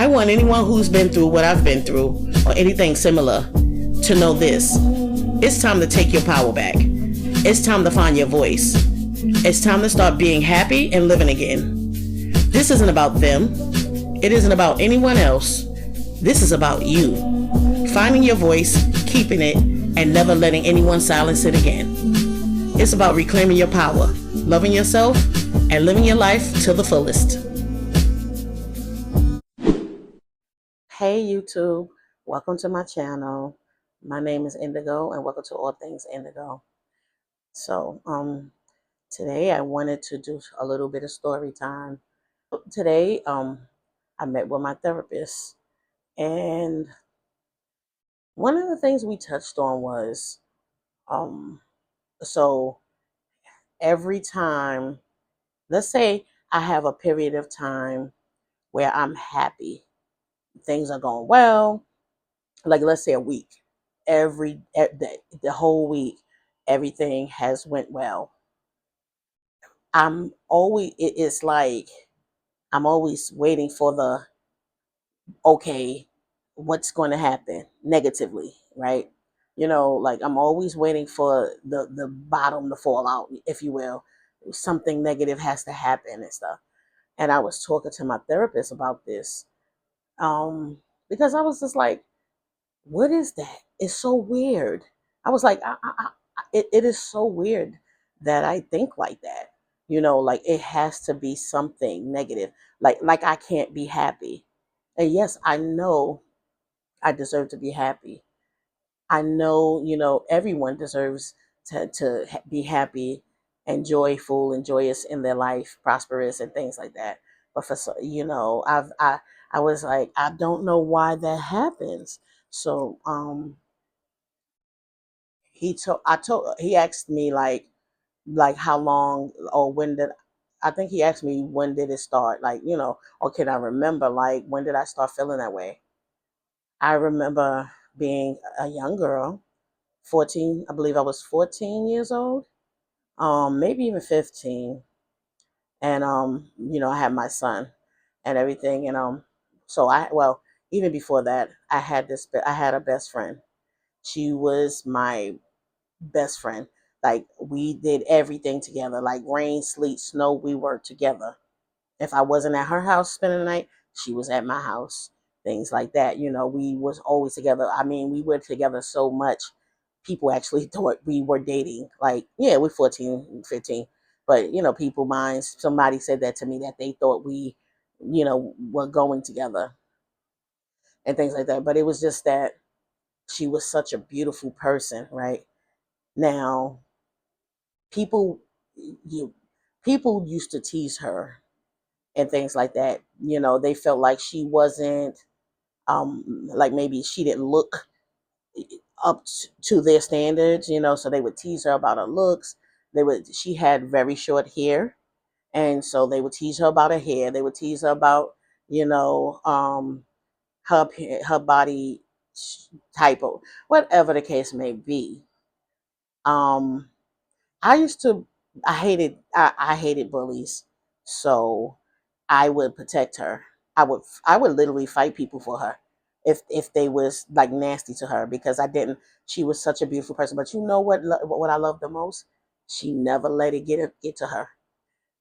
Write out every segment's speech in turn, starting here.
I want anyone who's been through what I've been through or anything similar to know this. It's time to take your power back. It's time to find your voice. It's time to start being happy and living again. This isn't about them. It isn't about anyone else. This is about you. Finding your voice, keeping it, and never letting anyone silence it again. It's about reclaiming your power, loving yourself, and living your life to the fullest. Hey YouTube, welcome to my channel. My name is Indigo and welcome to All Things Indigo. So today I wanted to do a little bit of story time. Today I met with my therapist, and one of the things we touched on was um so every time, let's say I have a period of time where I'm happy, things are going well, like let's say a week, the whole week everything has went well. It's like I'm always waiting for the okay, what's going to happen negatively, right? Like I'm always waiting for the bottom to fall out, if you will. Something negative has to happen and stuff. And I was talking to my therapist about this, um because I was just like, what is that? It's so weird. I was like, it is so weird that I think like that. Like it has to be something negative. Like I can't be happy. And yes, I know I deserve to be happy. I know, everyone deserves to be happy and joyful and joyous in their life, prosperous and things like that. But I was like, I don't know why that happens. So he asked me like how long or when did I think he asked me when did it start, like, or can I remember, like, when did I start feeling that way. I remember being a young girl, 14, I believe I was 14 years old, maybe even 15. And I had my son and everything. And even before that, I had a best friend. She was my best friend. Like we did everything together, like rain, sleet, snow, we were together. If I wasn't at her house spending the night, she was at my house. Things like that. We was always together. I mean, we were together so much. People actually thought we were dating. Like, yeah, we're 14, 15. But, people minds, somebody said that to me, that they thought we, were going together and things like that. But it was just that she was such a beautiful person, right? Now, people you people used to tease her and things like that. They felt like she wasn't, like maybe she didn't look up to their standards, so they would tease her about her looks. She had very short hair, and so they would tease her about her hair. They would tease her about, you know, um, her body type, or whatever the case may be. Um, I used to, I hated bullies, so I would protect her. I would literally fight people for her if they was like nasty to her, because I didn't. She was such a beautiful person, but you know what I love the most? She never let it get to her.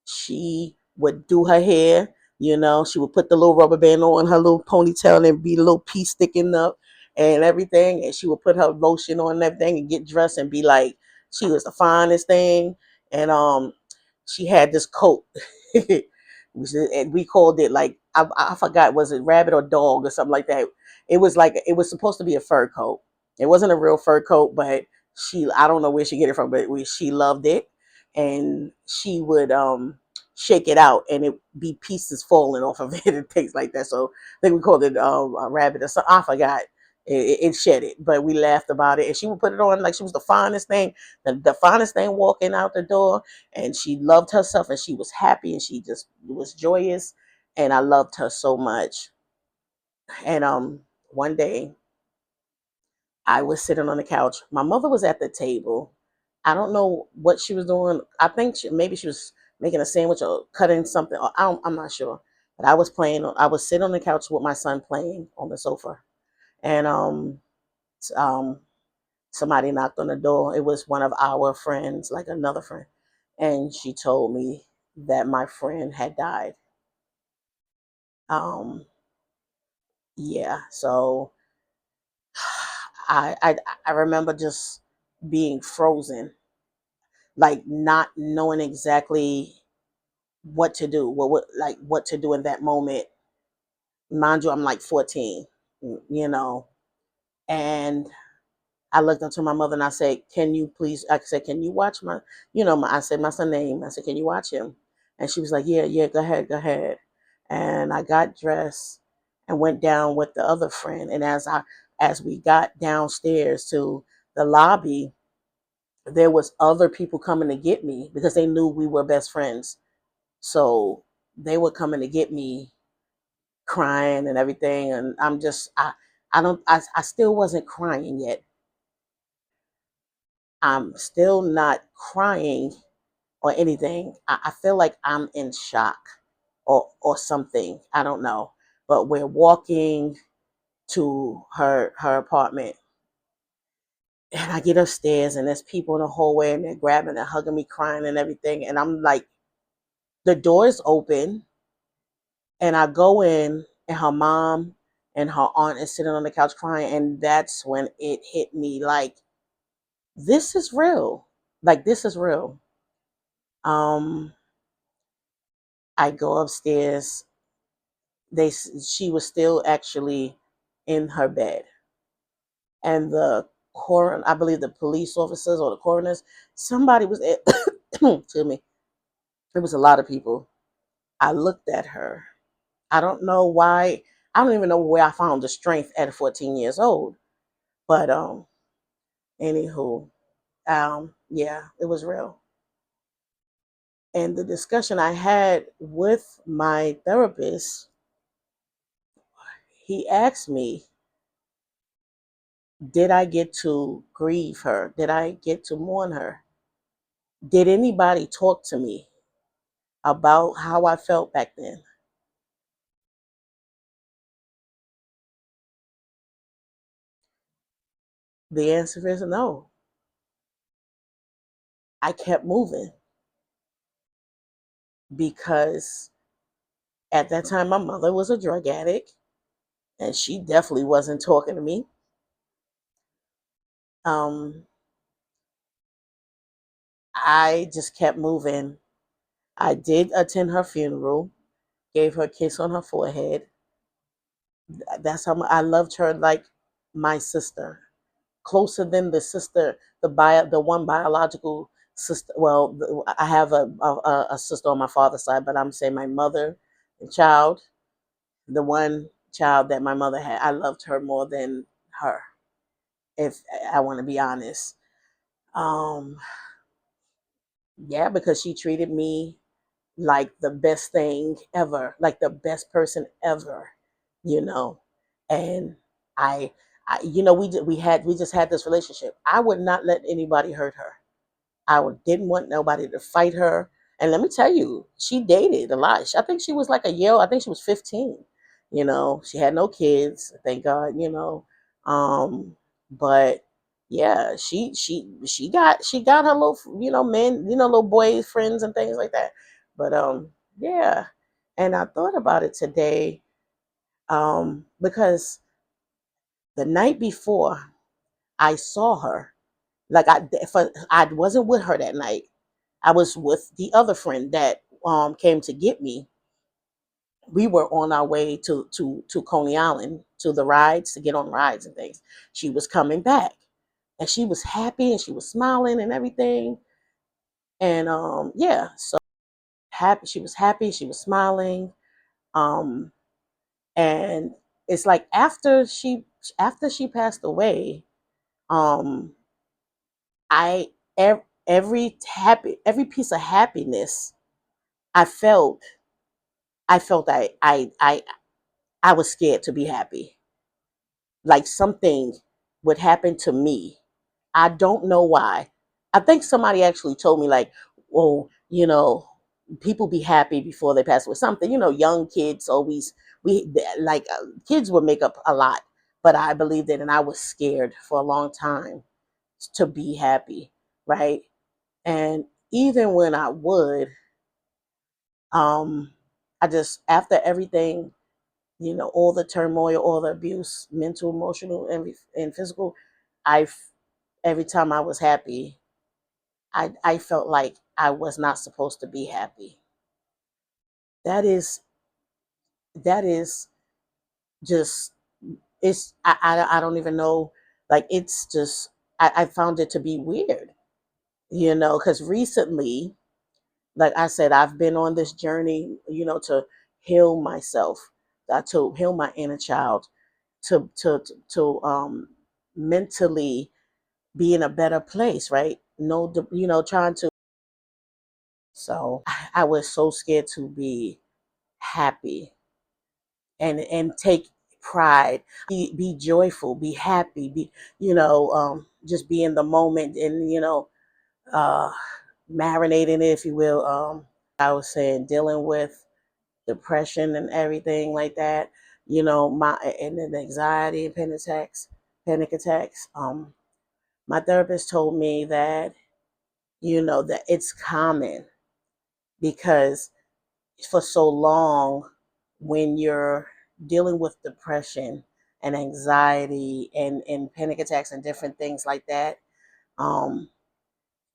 She would do her hair, she would put the little rubber band on her little ponytail and be a little piece sticking up and everything. And she would put her lotion on and everything and get dressed and be like, she was the finest thing. And she had this coat. And we called it, like, I forgot, was it rabbit or dog or something like that. It was supposed to be a fur coat. It wasn't a real fur coat, but I don't know where she get it from, but she loved it. And she would shake it out and it be pieces falling off of it and things like that. So I think we called it a rabbit or something. I forgot. It shed it, but we laughed about it. And she would put it on like she was the finest thing, the finest thing walking out the door. And she loved herself and she was happy and she just was joyous. And I loved her so much. And one day I was sitting on the couch. My mother was at the table. I don't know what she was doing. I think maybe she was making a sandwich or cutting something. I'm not sure. But I was playing. I was sitting on the couch with my son playing on the sofa, and um, somebody knocked on the door. It was one of our friends, like another friend, and she told me that my friend had died. Um, yeah, so I I I remember just being frozen, like not knowing exactly what to do, what to do in that moment. Mind you, I'm like 14, you know, and I looked up to my mother and I said, "Can you please?" I said, "Can you watch my, I said my son's name. I said, "Can you watch him?" And she was like, "Yeah, yeah, go ahead, go ahead." And I got dressed and went down with the other friend. And as we got downstairs to the lobby, there was other people coming to get me because they knew we were best friends. So they were coming to get me, crying and everything. And I don't, I still wasn't crying yet. I'm still not crying or anything. I feel like I'm in shock or something. I don't know. But we're walking to her apartment, and I get upstairs and there's people in the hallway and they're grabbing and hugging me, crying and everything. And I'm like, the door is open, and I go in, and her mom and her aunt is sitting on the couch crying, and that's when it hit me like, this is real. Like, this is real. Um, I go upstairs. She was still actually in her bed, and the coroner, I believe the police officers or the coroners, somebody was excuse me. It was a lot of people. I looked at her. I don't know why. I don't even know where I found the strength at 14 years old. But anywho, yeah, it was real. And the discussion I had with my therapist, he asked me, did I get to grieve her? Did I get to mourn her? Did anybody talk to me about how I felt back then? The answer is no. I kept moving because at that time my mother was a drug addict and she definitely wasn't talking to me. Um, I just kept moving. I did attend her funeral, gave her a kiss on her forehead. That's how I loved her, like my sister, closer than the sister, the one biological sister. Well, I have a sister on my father's side, but I'm saying my mother, the child, the one child that my mother had. I loved her more than her, if I want to be honest. Um, yeah, because she treated me like the best thing ever, like the best person ever, you know. And I, we just had this relationship. I would not let anybody hurt her. Didn't want nobody to fight her. And let me tell you, she dated a lot. I think she was like a year. I think she was 15. She had no kids, thank God. But yeah, she got her little, men, little boy friends and things like that. But yeah. And I thought about it today, because the night before I saw her, like I wasn't with her that night. I was with the other friend that came to get me. We were on our way to Coney Island to the rides, to get on rides and things. She was coming back, and she was happy and she was smiling and everything. And yeah, so happy. She was happy. She was smiling. Um, and it's like after she passed away, um, I every piece of happiness I felt I felt I was scared to be happy. Like something would happen to me. I don't know why. I think somebody actually told me like, "Oh, people be happy before they pass away. Something, young kids always, we like kids would make up a lot, but I believed it, and I was scared for a long time to be happy, right? And even when I would, um, I just, after everything, all the turmoil, all the abuse, mental, emotional, and physical, I, every time I was happy, I felt like I was not supposed to be happy. That is that is just, it's, I don't even know, like, it's just, I found it to be weird, because recently, like I said, I've been on this journey, to heal myself, to heal my inner child, to mentally be in a better place, right? No, trying to. So I was so scared to be happy and take pride, be joyful, be happy, be, just be in the moment, and uh marinating it, if you will. I was saying, dealing with depression and everything like that, my, and then anxiety and panic attacks. My therapist told me that, that it's common, because for so long, when you're dealing with depression and anxiety and panic attacks and different things like that, um,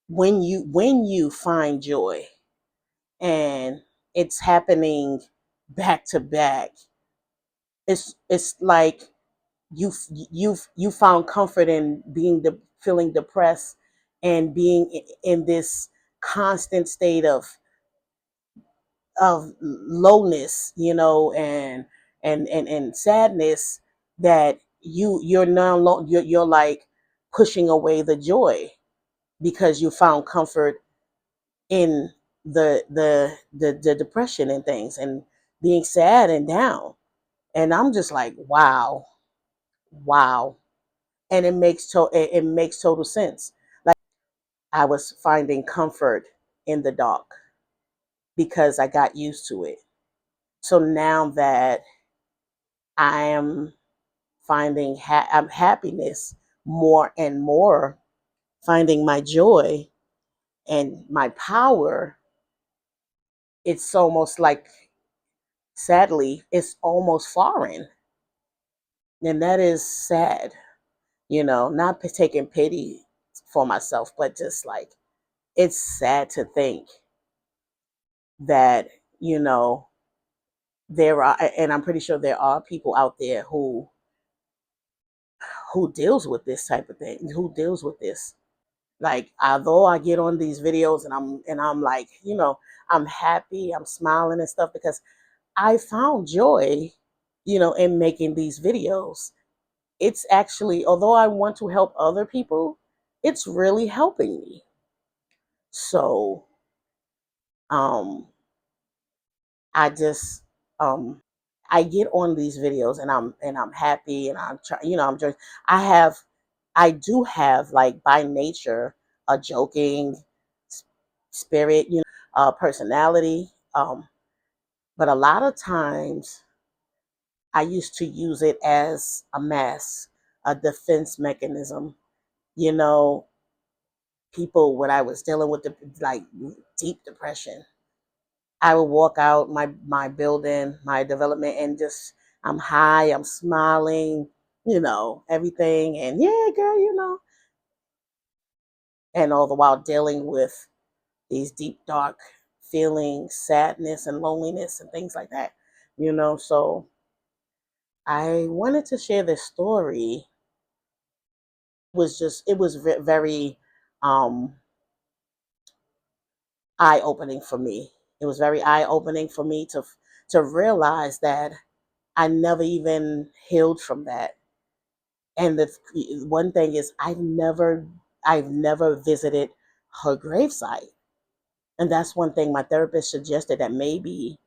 when you find joy, and it's happening back to back, it's like you found comfort in feeling depressed, and being in this constant state of lowness, and sadness, that you're like pushing away the joy, because you found comfort in the depression and things, and being sad and down. And I'm just like, wow, wow. And it makes total sense. Like, I was finding comfort in the dark, because I got used to it. So now that I am finding happiness more and more, finding my joy and my power, it's almost like, sadly, it's almost foreign. And that is sad, not taking pity for myself, but just like, it's sad to think that, you know, there are, and I'm pretty sure there are people out there who deals with this type of thing, who deals with this. Like, although I get on these videos, and I'm like, I'm happy, I'm smiling and stuff, because I found joy, in making these videos. It's actually, although I want to help other people, it's really helping me. So, um, I just, I get on these videos, and I'm happy, and I'm trying, I'm just, I have, I do have, like, by nature, a joking spirit, personality. But a lot of times I used to use it as a mask, a defense mechanism. You know, people, when I was dealing with like deep depression, I would walk out my building, my development, and just, I'm high, I'm smiling, everything, and yeah, girl, and all the while dealing with these deep, dark feelings, sadness and loneliness and things like that. So I wanted to share this story. It was very um, eye opening for me. It was very eye opening for me to realize that I never even healed from that. And the one thing is, I've never visited her gravesite. And that's one thing my therapist suggested, that maybe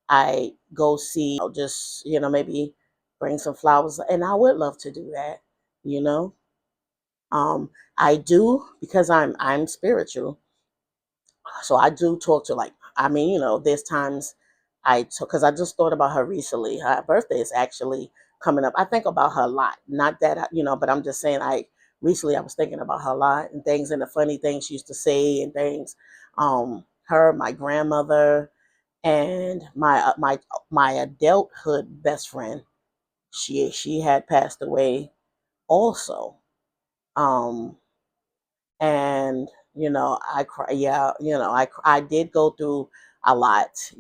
I go see, just, maybe bring some flowers. And I would love to do that, you know. I do, because I'm spiritual. So I do talk to, like, I mean, there's times I took, because I just thought about her recently. Her birthday is actually coming up. I think about her a lot. Not that, but I'm just saying, recently I was thinking about her a lot and things and the funny things she used to say and things. Her, my grandmother, and my adulthood best friend. She had passed away also. Um, and I cry. Yeah, I did go through a lot.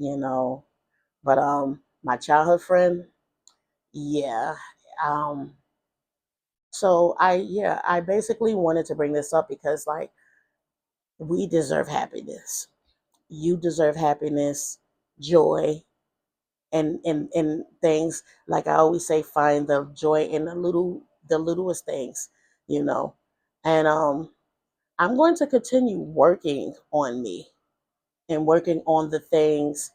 But my childhood friend, yeah. Um, so I basically wanted to bring this up because like we deserve happiness. You deserve happiness, joy, and things. Like I always say, find the joy in the littlest things, you know. And I'm going to continue working on me and working on the things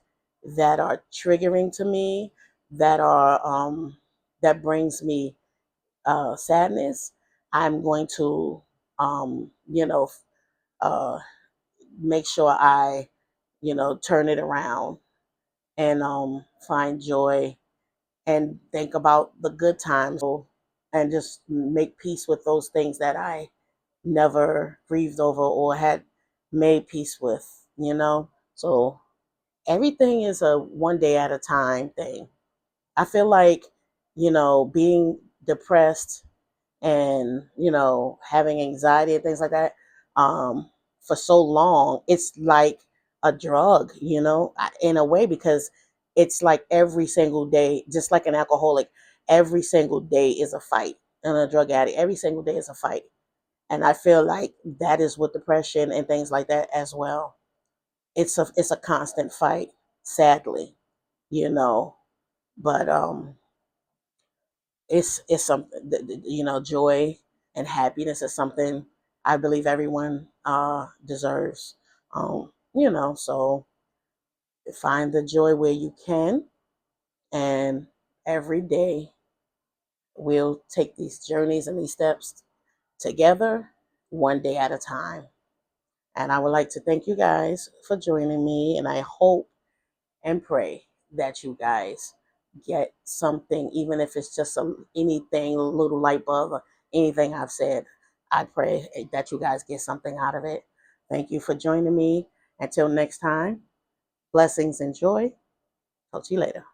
that are triggering to me, that are that brings me sadness. I'm going to uh, make sure I turn it around and find joy and think about the good times and just make peace with those things that I never grieved over or had made peace with. So everything is a one day at a time thing. I feel like, being depressed and, having anxiety and things like that, for so long, it's like a drug, in a way, because it's like every single day, just like an alcoholic, every single day is a fight. And a drug addict, every single day is a fight. And I feel like that is with depression and things like that as well. It's a constant fight, sadly, you know. But it's something joy and happiness is something I believe everyone deserves. So find the joy where you can, and every day we'll take these journeys and these steps together, one day at a time. And I would like to thank you guys for joining me, and I hope and pray that you guys get something, even if it's just anything, a little light bulb, or anything I've said. I pray that you guys get something out of it. Thank you for joining me. Until next time, blessings and joy. Talk to you later.